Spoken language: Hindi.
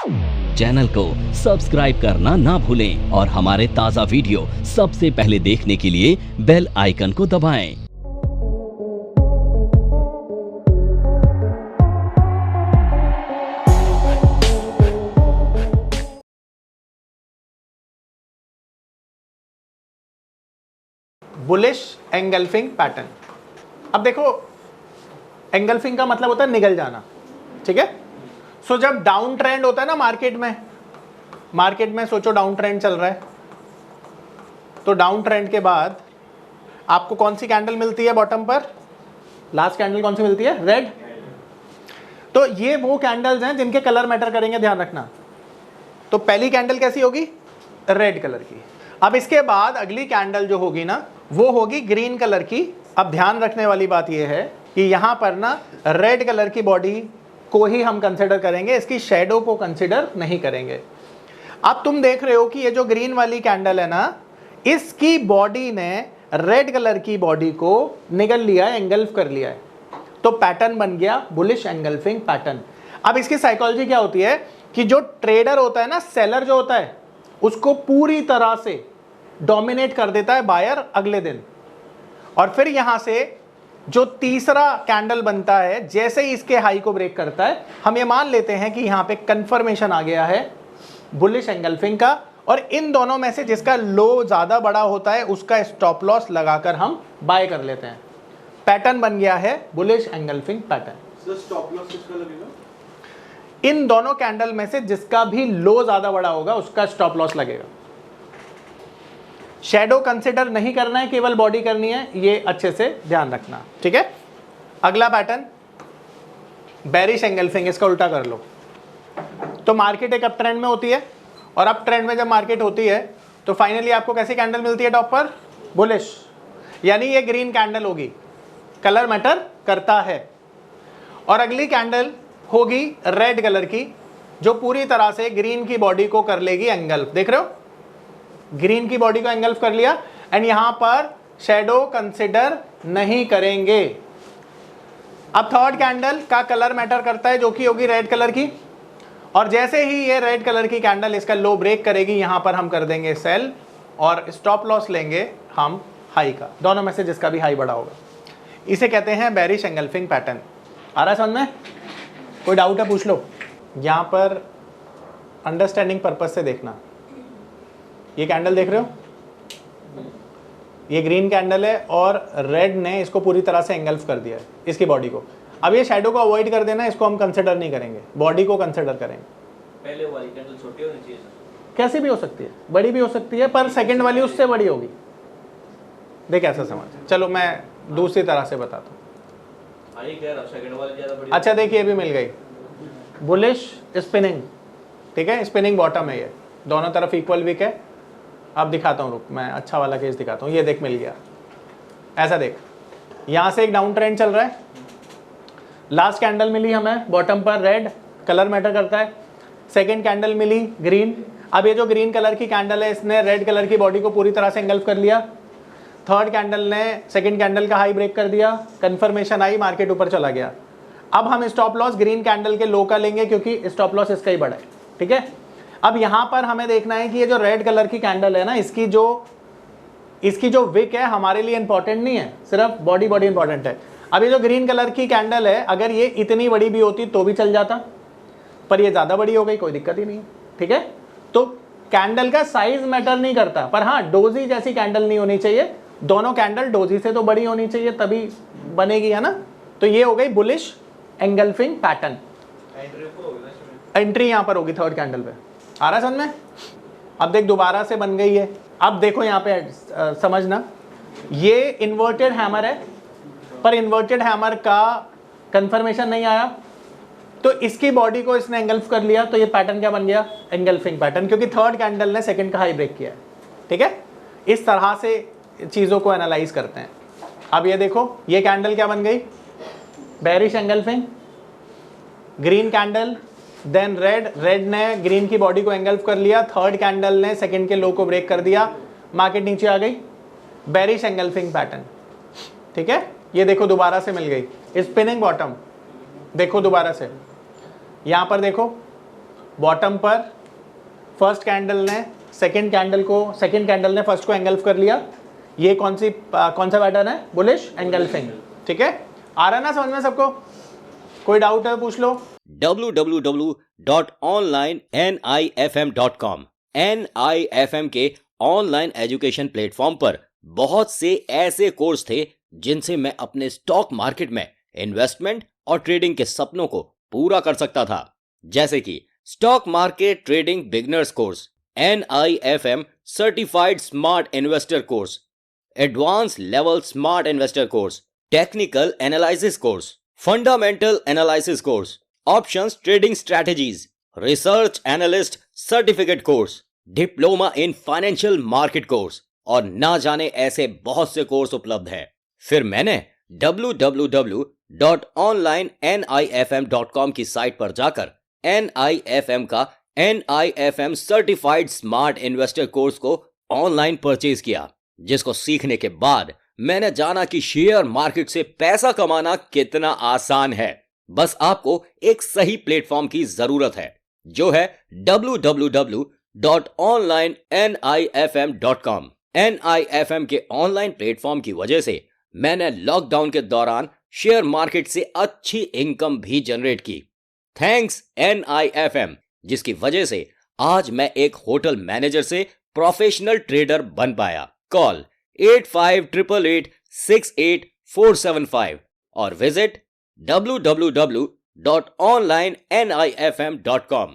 चैनल को सब्सक्राइब करना ना भूलें और हमारे ताज़ा वीडियो सबसे पहले देखने के लिए बेल आइकन को दबाएं। Bullish engulfing pattern. अब देखो, एंगल्फिंग का मतलब होता है निगल जाना, ठीक है। सो जब डाउन ट्रेंड होता है ना मार्केट में सोचो डाउन ट्रेंड चल रहा है, तो डाउन ट्रेंड के बाद आपको कौन सी कैंडल मिलती है बॉटम पर? लास्ट कैंडल कौन सी मिलती है? रेड। तो ये वो कैंडल्स हैं जिनके कलर मैटर करेंगे, ध्यान रखना। तो पहली कैंडल कैसी होगी? रेड कलर की। अब इसके बाद अगली कैंडल जो होगी ना, वो होगी ग्रीन कलर की। अब ध्यान रखने वाली बात यह है कि यहां पर ना रेड कलर की बॉडी को ही हम कंसिडर करेंगे, इसकी शेडो को कंसिडर नहीं करेंगे। अब तुम देख रहे हो कि ये जो ग्रीन वाली कैंडल है ना, इसकी बॉडी ने रेड कलर की बॉडी को निगल लिया है, एंगल्फ कर लिया है, तो पैटर्न बन गया बुलिश एंगल्फिंग पैटर्न। अब इसकी साइकोलॉजी क्या होती है कि जो ट्रेडर होता है ना, सेलर जो होता है, उसको पूरी तरह से डोमिनेट कर देता है बायर अगले दिन, और फिर यहां से जो तीसरा कैंडल बनता है, जैसे ही इसके हाई को ब्रेक करता है, हम ये मान लेते हैं कि यहां पे कंफर्मेशन आ गया है बुलिश एंगल्फिंग का, और इन दोनों में से जिसका लो ज्यादा बड़ा होता है उसका स्टॉप लॉस लगाकर हम बाय कर लेते हैं। पैटर्न बन गया है bullish engulfing pattern. Stop loss किसका लगेगा? इन दोनों कैंडल में से जिसका भी लो ज्यादा बड़ा होगा उसका स्टॉप लॉस लगेगा। शैडो कंसिडर नहीं करना है, केवल बॉडी करनी है, ये अच्छे से ध्यान रखना, ठीक है। अगला पैटर्न बेरिश एंगल्फिंग, इसका उल्टा कर लो। तो मार्केट एक अप ट्रेंड में होती है, और अप ट्रेंड में जब मार्केट होती है तो फाइनली आपको कैसी कैंडल मिलती है टॉप पर? बुलिश, यानी ये ग्रीन कैंडल होगी, कलर मैटर करता है। और अगली कैंडल होगी रेड कलर की, जो पूरी तरह से ग्रीन की बॉडी को कर लेगी एंगल्फ। देख रहे हो, ग्रीन की बॉडी को एंगल्फ कर लिया, एंड यहां पर शैडो कंसिडर नहीं करेंगे। अब थर्ड कैंडल का कलर मैटर करता है, जो कि होगी रेड कलर की, और जैसे ही ये रेड कलर की कैंडल इसका लो ब्रेक करेगी, यहां पर हम कर देंगे सेल, और स्टॉप लॉस लेंगे हम हाई का, दोनों में से जिसका भी हाई बड़ा होगा। इसे कहते हैं बेरिश एंगल्फिंग पैटर्न। आ रहा है समझ में? कोई डाउट है पूछ लो। यहां पर अंडरस्टैंडिंग पर्पज से देखना, ये कैंडल देख रहे हो, ये ग्रीन कैंडल है और रेड ने इसको पूरी तरह से एंगल्फ कर दिया है इसकी बॉडी को। अब ये शैडो को अवॉइड कर देना, इसको हम कंसिडर नहीं करेंगे, बॉडी को कंसिडर करेंगे। पहले वाली कैंडल छोटी होनी चाहिए, कैसी भी हो सकती है, बड़ी भी हो सकती है, पर सेकंड वाली उससे बड़ी होगी। देख ऐसा समझ, चलो मैं दूसरी तरह से बताता हूँ। सेकंड वाली ज्यादा बड़ी। अच्छा देखिए, ये भी मिल गई बुलिश स्पिनिंग, ठीक है। स्पिनिंग बॉटम है, ये दोनों तरफ इक्वल वीक है। अब दिखाता हूँ, रुक, मैं अच्छा वाला केस दिखाता हूँ। ये देख, मिल गया। ऐसा देख, यहाँ से एक डाउन ट्रेंड चल रहा है, लास्ट कैंडल मिली हमें बॉटम पर रेड, कलर मैटर करता है। सेकंड कैंडल मिली ग्रीन। अब ये जो ग्रीन कलर की कैंडल है, इसने रेड कलर की बॉडी को पूरी तरह से एंगल्फ कर लिया। थर्ड कैंडल ने सेकंड कैंडल का हाई ब्रेक कर दिया, कंफर्मेशन आई, मार्केट ऊपर चला गया। अब हम स्टॉप लॉस ग्रीन कैंडल के लो का लेंगे, क्योंकि स्टॉप लॉस इसका ही बड़ा है, ठीक है। अब यहां पर हमें देखना है कि ये जो रेड कलर की कैंडल है ना, इसकी जो विक है हमारे लिए इंपॉर्टेंट नहीं है, सिर्फ बॉडी इंपॉर्टेंट है। अब ये जो ग्रीन कलर की कैंडल है, अगर ये इतनी बड़ी भी होती तो भी चल जाता, पर ये ज्यादा बड़ी हो गई, कोई दिक्कत ही नहीं है, ठीक है। तो कैंडल का साइज मैटर नहीं करता, पर हाँ डोजी जैसी कैंडल नहीं होनी चाहिए, दोनों कैंडल डोजी से तो बड़ी होनी चाहिए, तभी बनेगी, है ना। तो ये हो गई बुलिश एंगल्फिंग पैटर्न। एंट्री यहां पर होगी थर्ड कैंडल पे। आ रहा समझ में? अब देख, दोबारा से बन गई है। अब देखो यहाँ पे समझना, ये इन्वर्टेड हैमर है, पर इन्वर्टेड हैमर का कंफर्मेशन नहीं आया, तो इसकी बॉडी को इसने एंगल्फ कर लिया, तो ये पैटर्न क्या बन गया? एंगल्फिंग पैटर्न, क्योंकि थर्ड कैंडल ने सेकंड का हाई ब्रेक किया है, ठीक है। इस तरह से चीजों को एनालाइज करते हैं। अब ये देखो, ये कैंडल क्या बन गई? Bearish engulfing, green candle, then red ने ग्रीन की बॉडी को एंगल्फ कर लिया, थर्ड कैंडल ने सेकंड के लो को ब्रेक कर दिया, मार्केट नीचे आ गई, बेरिश एंगल्फिंग पैटर्न, ठीक है। ये देखो दोबारा से मिल गई स्पिनिंग बॉटम, देखो दोबारा से यहां पर देखो, बॉटम पर फर्स्ट कैंडल ने सेकंड कैंडल ने फर्स्ट को एंगल्फ कर लिया। ये कौन सा पैटर्न है? Bullish engulfing. ठीक है, आ रहा है ना समझ में सबको? कोई डाउट है पूछ लो। www.onlinenifm.com NIFM के ऑनलाइन एजुकेशन प्लेटफॉर्म पर बहुत से ऐसे कोर्स थे जिनसे मैं अपने स्टॉक मार्केट में इन्वेस्टमेंट और ट्रेडिंग के सपनों को पूरा कर सकता था, जैसे कि stock market trading beginners course, NIFM certified smart investor course, advance level smart investor course, technical analysis course, fundamental analysis course, options trading strategies, research analyst certificate course, diploma in financial market course और ना जाने ऐसे बहुत से कोर्स उपलब्ध हैं। फिर मैंने www.onlinenifm.com की साइट पर जाकर NIFM का NIFM certified smart investor course को ऑनलाइन परचेज किया, जिसको सीखने के बाद मैंने जाना कि शेयर मार्केट से पैसा कमाना कितना आसान है। बस आपको एक सही प्लेटफॉर्म की जरूरत है, जो है www.onlinenifm.com। NIFM के ऑनलाइन प्लेटफॉर्म की वजह से मैंने लॉकडाउन के दौरान शेयर मार्केट से अच्छी इनकम भी जनरेट की। थैंक्स NIFM, जिसकी वजह से आज मैं एक होटल मैनेजर से प्रोफेशनल ट्रेडर बन पाया। कॉल 8588868475 और विजिट www.onlinenifm.com।